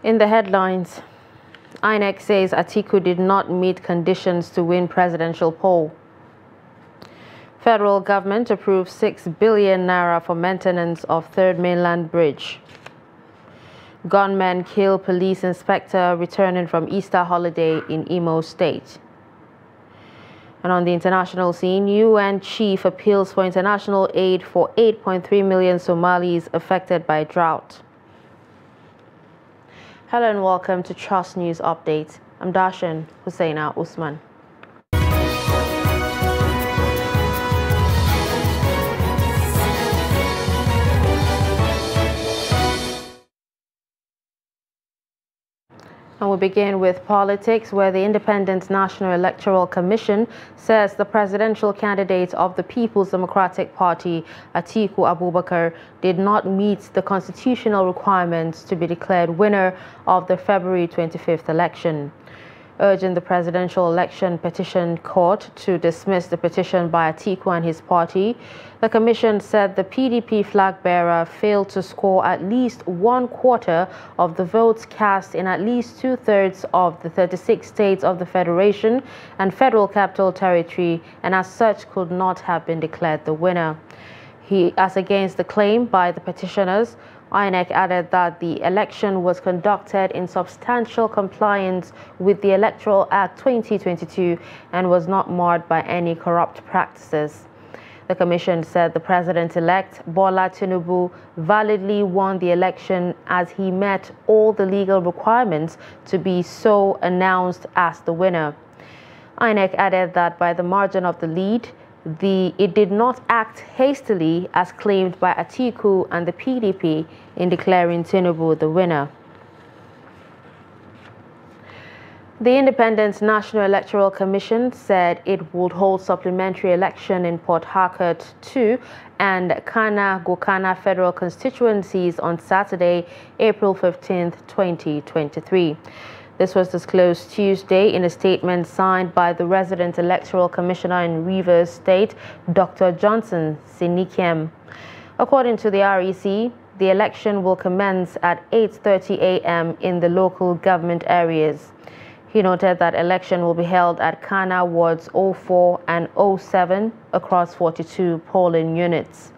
In the headlines, INEC says Atiku did not meet conditions to win presidential poll. Federal government approves 6 billion naira for maintenance of Third Mainland Bridge. Gunmen kill police inspector returning from Easter holiday in Imo State. And on the international scene, UN chief appeals for international aid for 8.3 million Somalis affected by drought. Hello and welcome to Trust News Update. I'm Darshan Hussaina Usman. And we begin with politics, where the Independent National Electoral Commission says the presidential candidate of the People's Democratic Party, Atiku Abubakar, did not meet the constitutional requirements to be declared winner of the February 25th election. Urging the Presidential Election Petition Court to dismiss the petition by Atiku and his party, the Commission said the PDP flag bearer failed to score at least 1/4 of the votes cast in at least 2/3 of the 36 states of the Federation and Federal Capital Territory, and as such could not have been declared the winner. As against the claim by the petitioners, INEC added that the election was conducted in substantial compliance with the Electoral Act 2022 and was not marred by any corrupt practices. The Commission said the President-elect, Bola Tinubu, validly won the election as he met all the legal requirements to be so announced as the winner. INEC added that by the margin of the lead, it did not act hastily as claimed by Atiku and the PDP in declaring Tinubu the winner. The Independent National Electoral Commission said it would hold supplementary election in Port Harcourt 2 and Kana-Gokana federal constituencies on Saturday, April 15, 2023. This was disclosed Tuesday in a statement signed by the resident electoral commissioner in Rivers State, Dr. Johnson Sinikem. According to the REC, the election will commence at 8:30 a.m. in the local government areas. He noted that election will be held at Kana wards 04 and 07 across 42 polling units.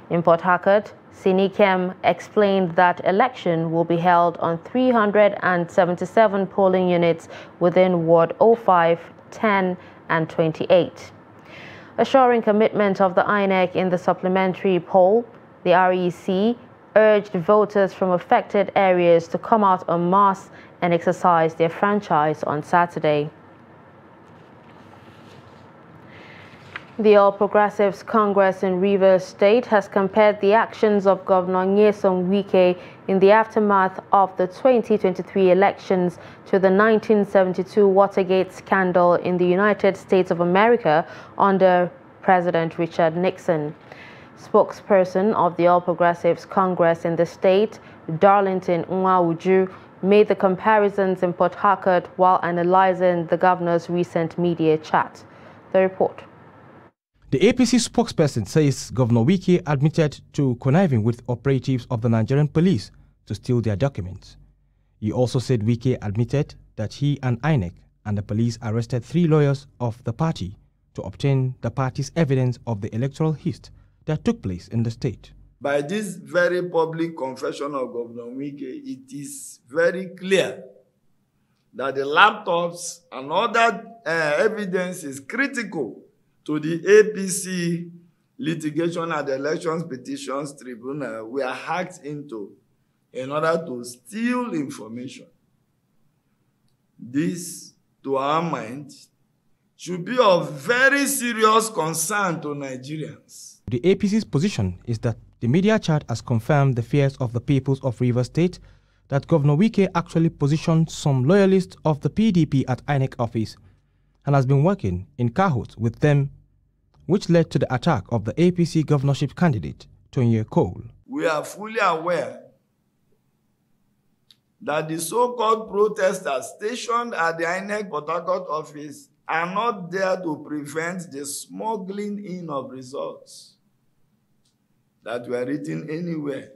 In Port Harcourt, Sinikem explained that election will be held on 377 polling units within Ward 05, 10, and 28. Assuring commitment of the INEC in the supplementary poll, the REC urged voters from affected areas to come out en masse and exercise their franchise on Saturday. The All Progressives Congress in Rivers State has compared the actions of Governor Nyesom Wike in the aftermath of the 2023 elections to the 1972 Watergate scandal in the United States of America under President Richard Nixon. Spokesperson of the All Progressives Congress in the state, Darlington Nwauju, made the comparisons in Port Harcourt while analyzing the governor's recent media chat. The report. The APC spokesperson says Governor Wike admitted to conniving with operatives of the Nigerian police to steal their documents. He also said Wike admitted that he and INEC and the police arrested 3 lawyers of the party to obtain the party's evidence of the electoral heist that took place in the state. By this very public confession of Governor Wike, it is very clear that the laptops and other evidence is critical to the APC litigation and elections petitions tribunal were hacked into in order to steal information. This, to our mind, should be of very serious concern to Nigerians. The APC's position is that the media chat has confirmed the fears of the peoples of Rivers State that Governor Wike actually positioned some loyalists of the PDP at INEC office and has been working in cahoots with them, which led to the attack of the APC governorship candidate, Tonye Cole. We are fully aware that the so-called protesters stationed at the INEC Port Harcourt office are not there to prevent the smuggling in of results that were written anywhere,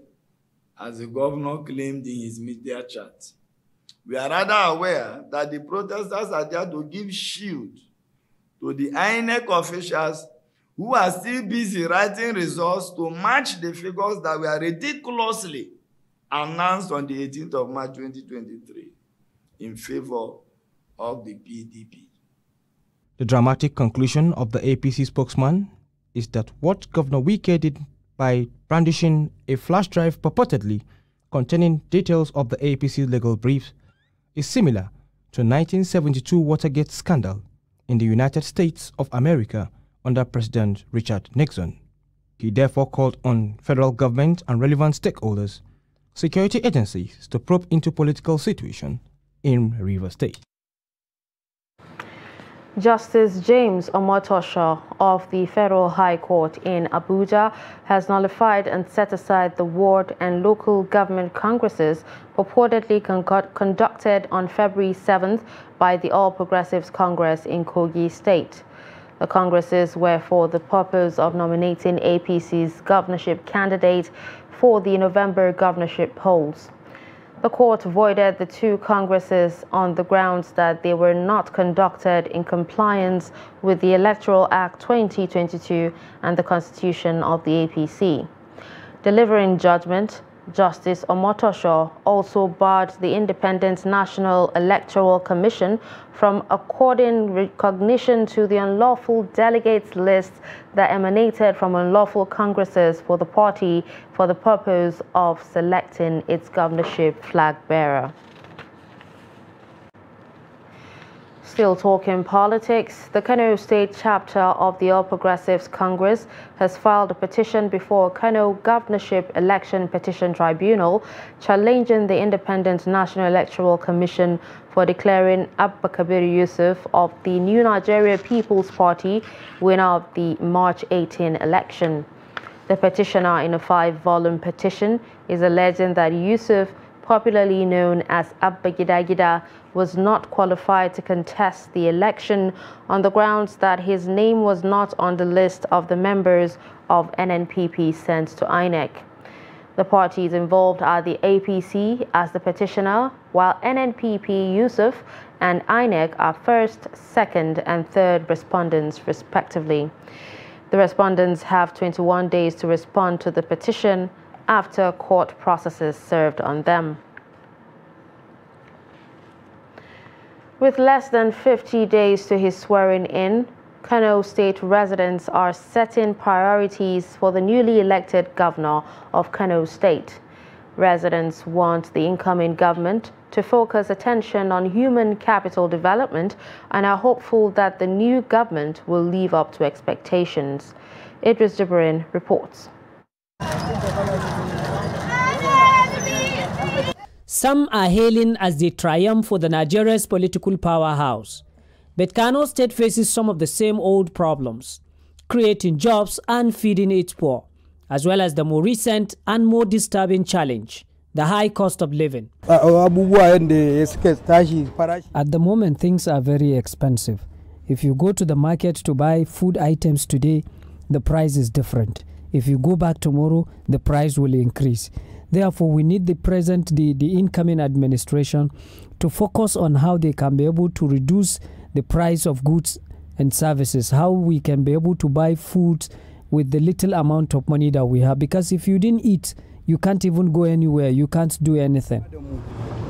as the governor claimed in his media chat. We are rather aware that the protesters are there to give shield to the INEC officials who are still busy writing results to match the figures that were ridiculously announced on the 18th of March 2023 in favor of the PDP. The dramatic conclusion of the APC spokesman is that what Governor Wike did by brandishing a flash drive purportedly containing details of the APC legal briefs is similar to 1972 Watergate scandal in the United States of America under President Richard Nixon. He therefore called on federal government and relevant stakeholders, security agencies to probe into political situation in Rivers State. Justice James Omotosho of the Federal High Court in Abuja has nullified and set aside the ward and local government congresses purportedly conducted on February 7th by the All Progressives Congress in Kogi State. The congresses were for the purpose of nominating APC's governorship candidate for the November governorship polls. The court voided the two congresses on the grounds that they were not conducted in compliance with the Electoral Act 2022 and the Constitution of the APC. Delivering judgment, Justice Omotosho also barred the Independent National Electoral Commission from according recognition to the unlawful delegates list that emanated from unlawful congresses for the party for the purpose of selecting its governorship flag bearer. Still talking politics, the Kano State chapter of the All Progressives Congress has filed a petition before Kano Governorship Election Petition Tribunal challenging the Independent National Electoral Commission for declaring Abba Kabir Yusuf of the New Nigeria People's Party winner of the March 18 election. The petitioner in a 5-volume petition is alleging that Yusuf, popularly known as Abba Gida Gida, was not qualified to contest the election on the grounds that his name was not on the list of the members of NNPP sent to INEC. The parties involved are the APC as the petitioner, while NNPP Yusuf and INEC are first, second, and third respondents, respectively. The respondents have 21 days to respond to the petition after court processes served on them. With less than 50 days to his swearing-in, Kano State residents are setting priorities for the newly elected governor of Kano State. Residents want the incoming government to focus attention on human capital development and are hopeful that the new government will live up to expectations. Idris Jibrin reports. Some are hailing as the triumph for the Nigeria's political powerhouse. But Kano State faces some of the same old problems, creating jobs and feeding its poor, as well as the more recent and more disturbing challenge, the high cost of living. At the moment, things are very expensive. If you go to the market to buy food items today, the price is different. If you go back tomorrow, the price will increase. Therefore, we need the incoming administration to focus on how they can be able to reduce the price of goods and services, how we can be able to buy food with the little amount of money that we have. Because if you didn't eat, you can't even go anywhere, you can't do anything.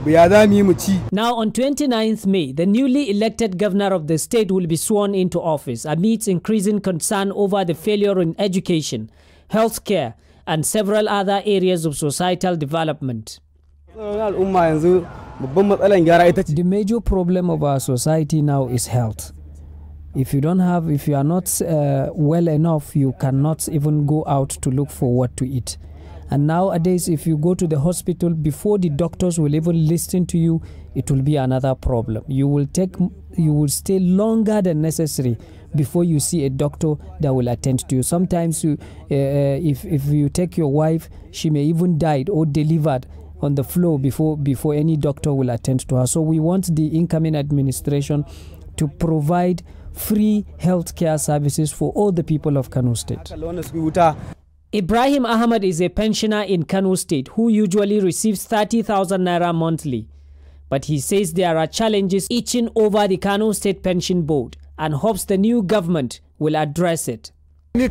Now, on 29th May, the newly elected governor of the state will be sworn into office amidst increasing concern over the failure in education, healthcare, and several other areas of societal development. The major problem of our society now is health. If you are not well enough, you cannot even go out to look for what to eat. And nowadays, if you go to the hospital, before the doctors will even listen to you, it will be another problem. You will stay longer than necessary before you see a doctor that will attend to you. Sometimes if you take your wife, she may even die or delivered on the floor before any doctor will attend to her. So we want the incoming administration to provide free healthcare services for all the people of Kano State. Ibrahim Ahmad is a pensioner in Kano State who usually receives 30,000 naira monthly. But he says there are challenges itching over the Kano State Pension Board and hopes the new government will address it. I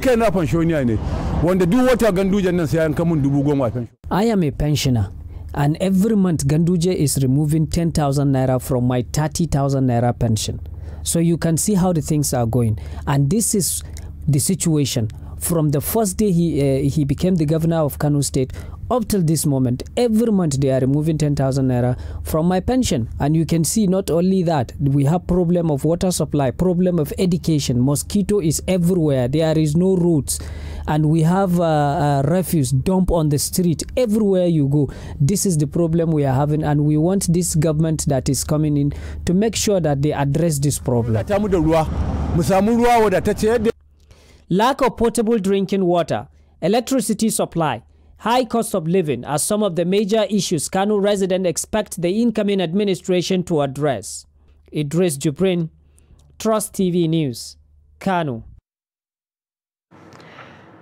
am a pensioner, and every month Ganduje is removing 10,000 naira from my 30,000 naira pension. So you can see how the things are going. And this is the situation. From the first day he became the governor of Kano State up till this moment, every month they are removing 10,000 naira from my pension. And you can see not only that, we have problem of water supply, problem of education, mosquito is everywhere, there is no roads. And we have refuse dump on the street everywhere you go. This is the problem we are having, and we want this government that is coming in to make sure that they address this problem. Lack of potable drinking water, electricity supply, high cost of living are some of the major issues Kano residents expect the incoming administration to address. Idris Jubrin, Trust TV News, Kano.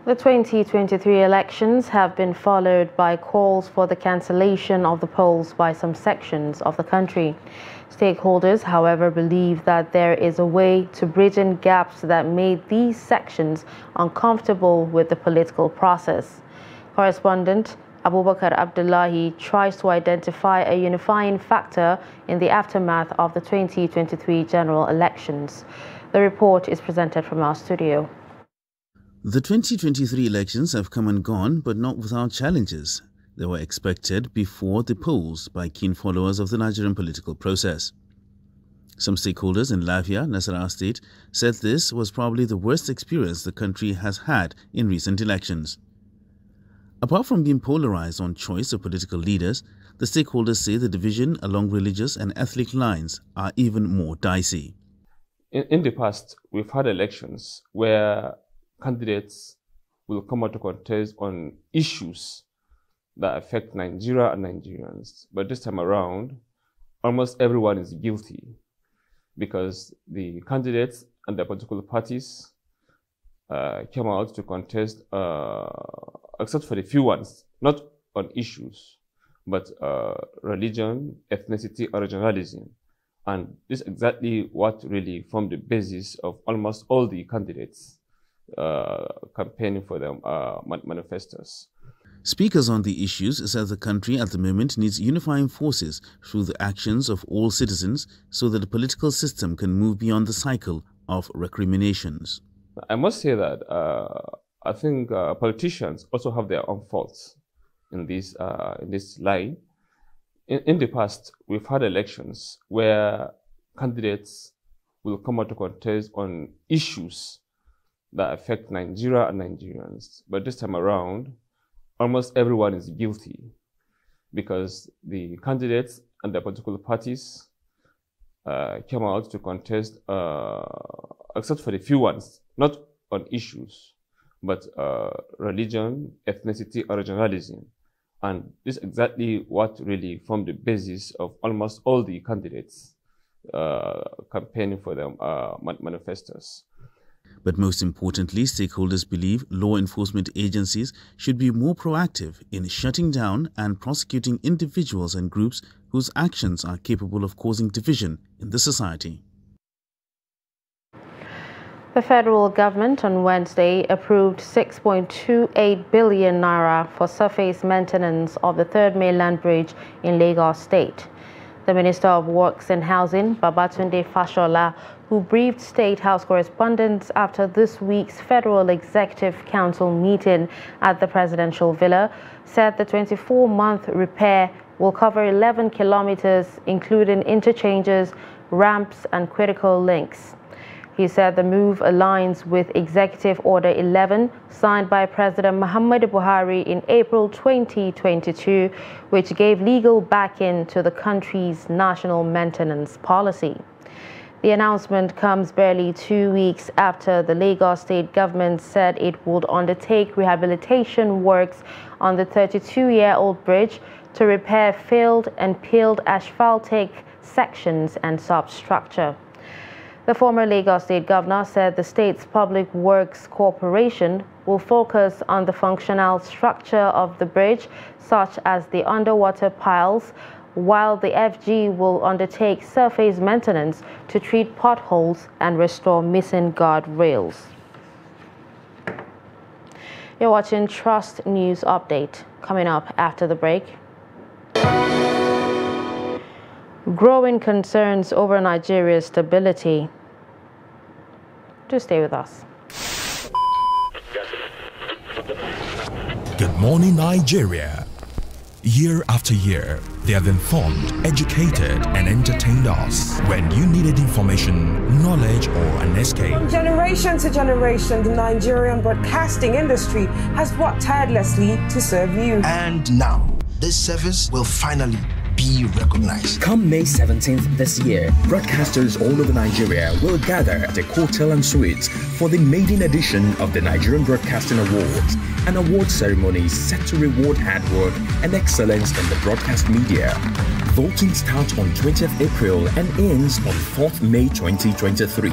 The 2023 elections have been followed by calls for the cancellation of the polls by some sections of the country. Stakeholders, however, believe that there is a way to bridge in gaps that made these sections uncomfortable with the political process. Correspondent Abubakar Abdullahi tries to identify a unifying factor in the aftermath of the 2023 general elections. The report is presented from our studio. The 2023 elections have come and gone, but not without challenges. They were expected before the polls by keen followers of the Nigerian political process. Some stakeholders in Lafia, Nasarawa State, said this was probably the worst experience the country has had in recent elections. Apart from being polarized on choice of political leaders, the stakeholders say the division along religious and ethnic lines are even more dicey. In the past, we've had elections where candidates will come out to contest on issues that affect Nigeria and Nigerians. But this time around, almost everyone is guilty because the candidates and the political parties came out to contest, except for the few ones, not on issues, but religion, ethnicity, or regionalism. And this is exactly what really formed the basis of almost all the candidates campaigning for their manifestos. Speakers on the issues said the country at the moment needs unifying forces through the actions of all citizens so that the political system can move beyond the cycle of recriminations. I must say that I think politicians also have their own faults in this line. In the past, we've had elections where candidates will come out to contest on issues that affect Nigeria and Nigerians. But this time around, almost everyone is guilty because the candidates and the political parties came out to contest, except for the few ones, not on issues, but religion, ethnicity, or regionalism. And this is exactly what really formed the basis of almost all the candidates campaigning for their manifestos. But most importantly, stakeholders believe law enforcement agencies should be more proactive in shutting down and prosecuting individuals and groups whose actions are capable of causing division in the society. The federal government on Wednesday approved 6.28 billion naira for surface maintenance of the Third Mainland Bridge in Lagos State. The Minister of Works and Housing, Babatunde Fashola, who briefed State House correspondents after this week's Federal Executive Council meeting at the Presidential Villa, said the 24-month repair will cover 11 kilometers, including interchanges, ramps, and critical links. He said the move aligns with Executive Order 11, signed by President Muhammadu Buhari in April 2022, which gave legal backing to the country's national maintenance policy. The announcement comes barely 2 weeks after the Lagos State government said it would undertake rehabilitation works on the 32-year-old bridge to repair failed and peeled asphaltic sections and substructure. The former Lagos State governor said the state's Public Works Corporation will focus on the functional structure of the bridge, such as the underwater piles, while the FG will undertake surface maintenance to treat potholes and restore missing guardrails. You're watching Trust News Update. Coming up after the break. Growing concerns over Nigeria's stability. Do stay with us. Good morning, Nigeria. Year after year, they have informed, educated, and entertained us. When you needed information, knowledge, or an escape. From generation to generation, the Nigerian broadcasting industry has worked tirelessly to serve you. And now, this service will finally be recognized. Come May 17th this year, broadcasters all over Nigeria will gather at a hotel and suites for the maiden edition of the Nigerian Broadcasting Awards, an award ceremony set to reward hard work and excellence in the broadcast media. Voting starts on 20th April and ends on 4th May 2023.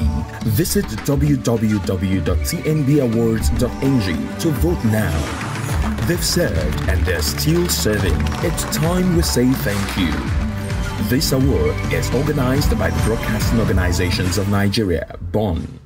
Visit www.tnbawards.ng to vote now. They've served and they're still serving. It's time we say thank you. This award is organized by the Broadcasting Organizations of Nigeria, BON.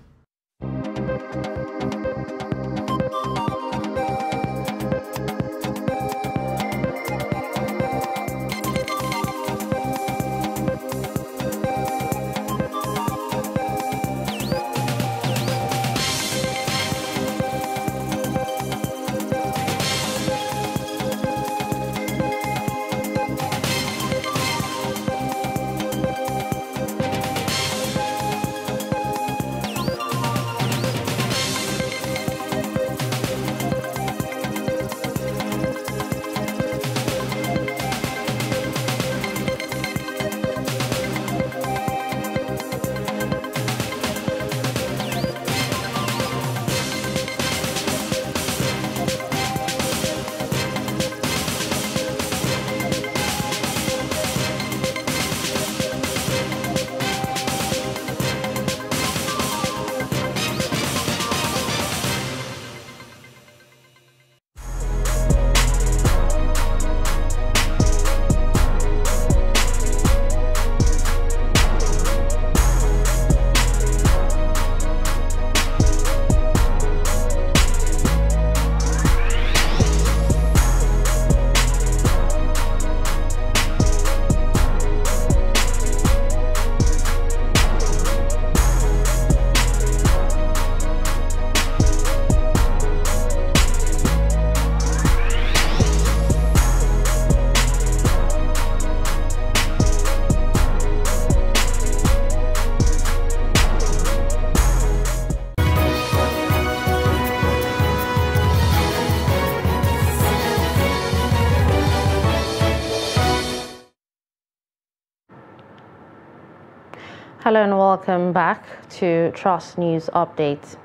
Hello and welcome back to Trust News Update.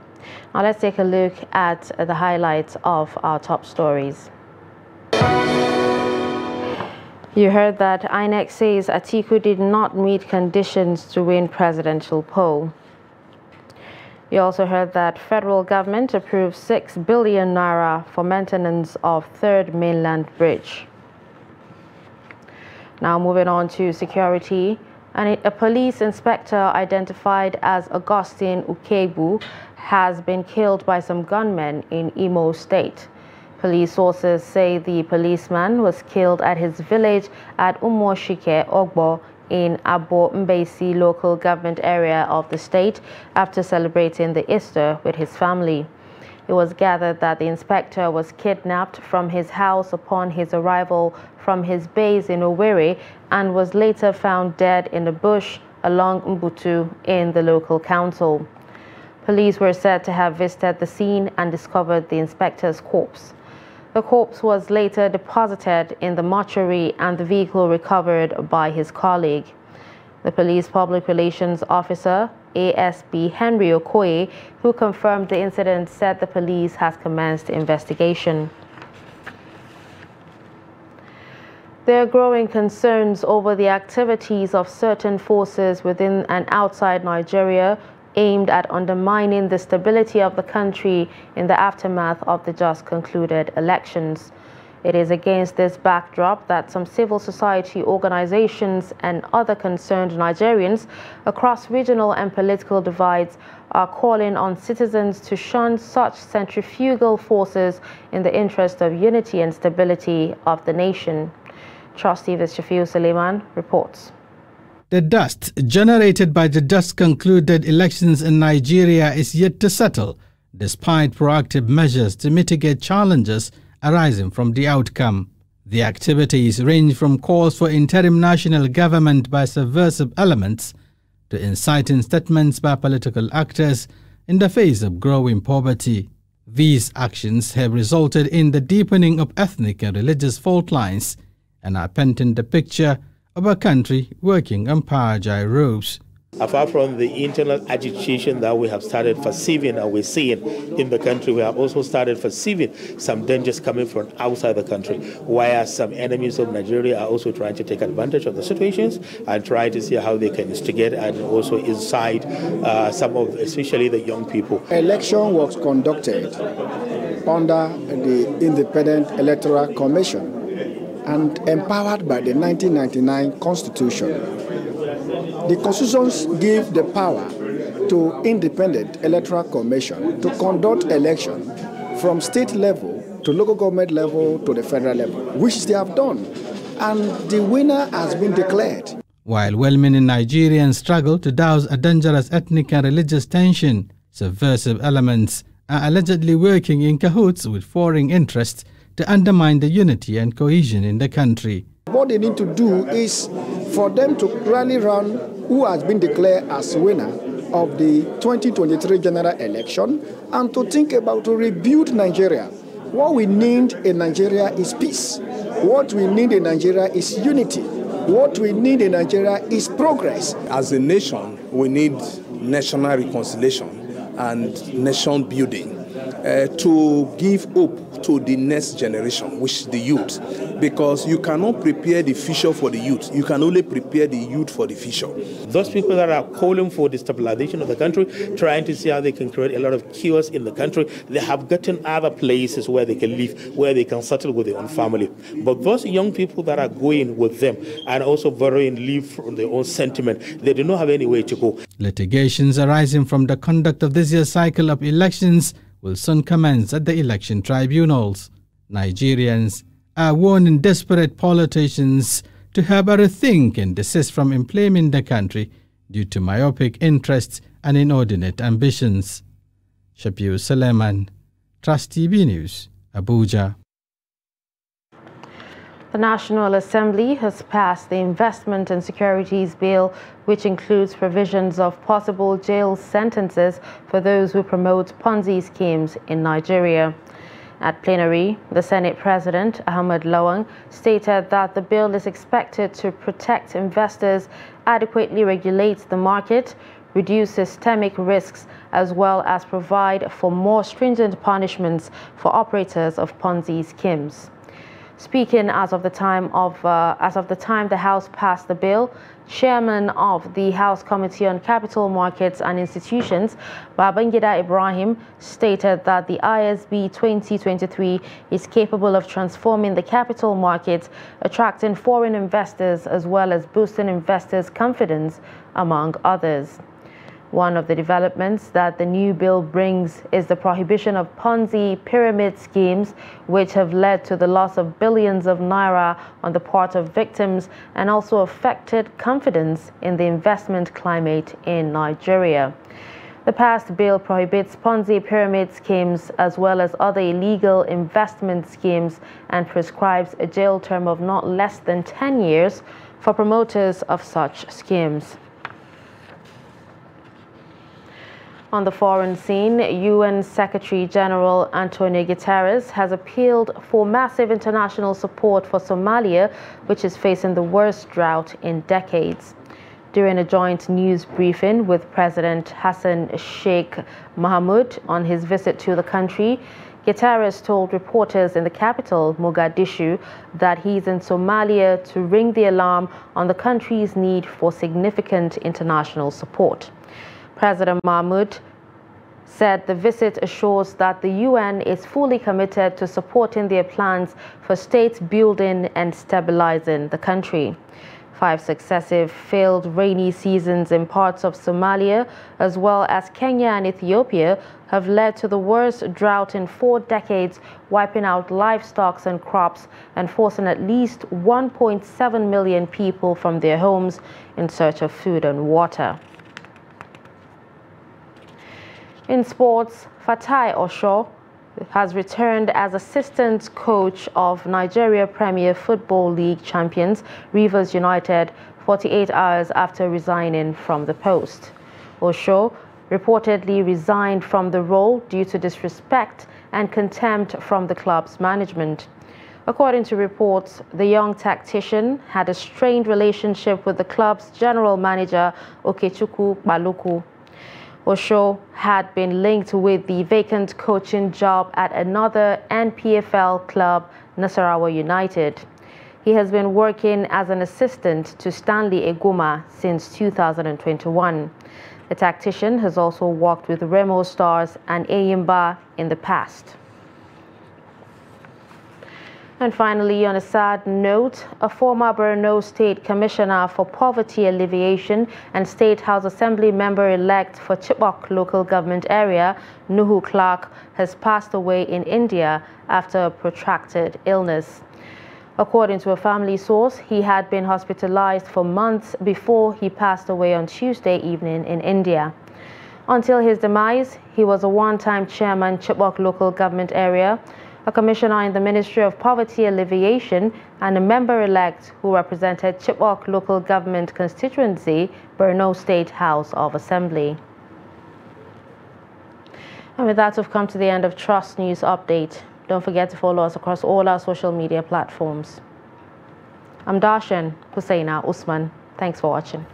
Now let's take a look at the highlights of our top stories. You heard that INEC says Atiku did not meet conditions to win presidential poll. You also heard that federal government approved 6 billion naira for maintenance of Third Mainland Bridge. Now moving on to security. A police inspector identified as Augustine Ukebu has been killed by some gunmen in Imo State. Police sources say the policeman was killed at his village at Umoshike Ogbo in Abo Mbesi local government area of the state after celebrating the Easter with his family. It was gathered that the inspector was kidnapped from his house upon his arrival from his base in Owerri and was later found dead in a bush along Mbutu in the local council. Police were said to have visited the scene and discovered the inspector's corpse. The corpse was later deposited in the mortuary and the vehicle recovered by his colleague. The police public relations officer, ASP Henry Okoye, who confirmed the incident, said the police has commenced investigation. There are growing concerns over the activities of certain forces within and outside Nigeria aimed at undermining the stability of the country in the aftermath of the just concluded elections. It is against this backdrop that some civil society organizations and other concerned Nigerians across regional and political divides are calling on citizens to shun such centrifugal forces in the interest of unity and stability of the nation. Trust TV Shafiu Suleiman reports. The dust generated by the just-concluded elections in Nigeria is yet to settle, despite proactive measures to mitigate challenges arising from the outcome. The activities range from calls for interim national government by subversive elements to inciting statements by political actors in the face of growing poverty. These actions have resulted in the deepening of ethnic and religious fault lines and are painting the picture of a country working on power gyros. Apart from the internal agitation that we have started perceiving and we're seeing in the country, we have also started perceiving some dangers coming from outside the country, where some enemies of Nigeria are also trying to take advantage of the situations and try to see how they can instigate and also incite some of, especially the young people. Election was conducted under the Independent Electoral Commission and empowered by the 1999 Constitution. The Constitution gave the power to Independent Electoral Commission to conduct election from state level to local government level to the federal level, which they have done, and the winner has been declared. While well-meaning Nigerians struggle to douse a dangerous ethnic and religious tension, subversive elements are allegedly working in cahoots with foreign interests to undermine the unity and cohesion in the country. What they need to do is for them to rally around who has been declared as winner of the 2023 general election and to think about to rebuild Nigeria. What we need in Nigeria is peace. What we need in Nigeria is unity. What we need in Nigeria is progress. As a nation, we need national reconciliation and nation building to give hope to the next generation, which is the youth, because you cannot prepare the future for the youth. You can only prepare the youth for the future. Those people that are calling for the stabilization of the country, trying to see how they can create a lot of chaos in the country, they have gotten other places where they can live, where they can settle with their own family. But those young people that are going with them and also borrowing live from their own sentiment, they do not have any way to go. Litigations arising from the conduct of this year's cycle of elections will soon commence at the election tribunals. Nigerians are warning desperate politicians to have a rethink and desist from inflaming the country due to myopic interests and inordinate ambitions. Shafiu Suleiman, Trust TV News, Abuja. The National Assembly has passed the Investment and Securities Bill, which includes provisions of possible jail sentences for those who promote Ponzi schemes in Nigeria. At plenary, the Senate President, Ahmed Lawan, stated that the bill is expected to protect investors, adequately regulate the market, reduce systemic risks, as well as provide for more stringent punishments for operators of Ponzi schemes. Speaking as of the time the House passed the bill, Chairman of the House Committee on Capital Markets and Institutions, Babangida Ibrahim, stated that the ISB 2023 is capable of transforming the capital market, attracting foreign investors as well as boosting investors' confidence, among others. One of the developments that the new bill brings is the prohibition of Ponzi pyramid schemes, which have led to the loss of billions of naira on the part of victims and also affected confidence in the investment climate in Nigeria. The passed bill prohibits Ponzi pyramid schemes as well as other illegal investment schemes and prescribes a jail term of not less than 10 years for promoters of such schemes. On the foreign scene, UN Secretary-General Antonio Guterres has appealed for massive international support for Somalia, which is facing the worst drought in decades. During a joint news briefing with President Hassan Sheikh Mohamud on his visit to the country, Guterres told reporters in the capital, Mogadishu, that he's in Somalia to ring the alarm on the country's need for significant international support. President Mahmoud said the visit assures that the UN is fully committed to supporting their plans for state building and stabilizing the country. 5 successive failed rainy seasons in parts of Somalia, as well as Kenya and Ethiopia, have led to the worst drought in 4 decades, wiping out livestock and crops and forcing at least 1.7 million people from their homes in search of food and water. In sports, Fatai Osho has returned as assistant coach of Nigeria Premier Football League champions Rivers United 48 hours after resigning from the post. Osho reportedly resigned from the role due to disrespect and contempt from the club's management. According to reports, the young tactician had a strained relationship with the club's general manager Okechukwu Baluku. Osho had been linked with the vacant coaching job at another NPFL club, Nasarawa United. He has been working as an assistant to Stanley Eguma since 2021. The tactician has also worked with Remo Stars and Eyimba in the past. And finally, on a sad note, a former Borno State Commissioner for Poverty Alleviation and State House Assembly member-elect for Chibok local government area, Nuhu Clark, has passed away in India after a protracted illness. According to a family source, he had been hospitalized for months before he passed away on Tuesday evening in India. Until his demise, he was a one-time chairman, Chibok local government area, a commissioner in the Ministry of Poverty Alleviation, and a member-elect who represented Chibok local government constituency, Borno State House of Assembly. And with that, we've come to the end of Trust News Update. Don't forget to follow us across all our social media platforms. I'm Darshan Hussaina Usman. Thanks for watching.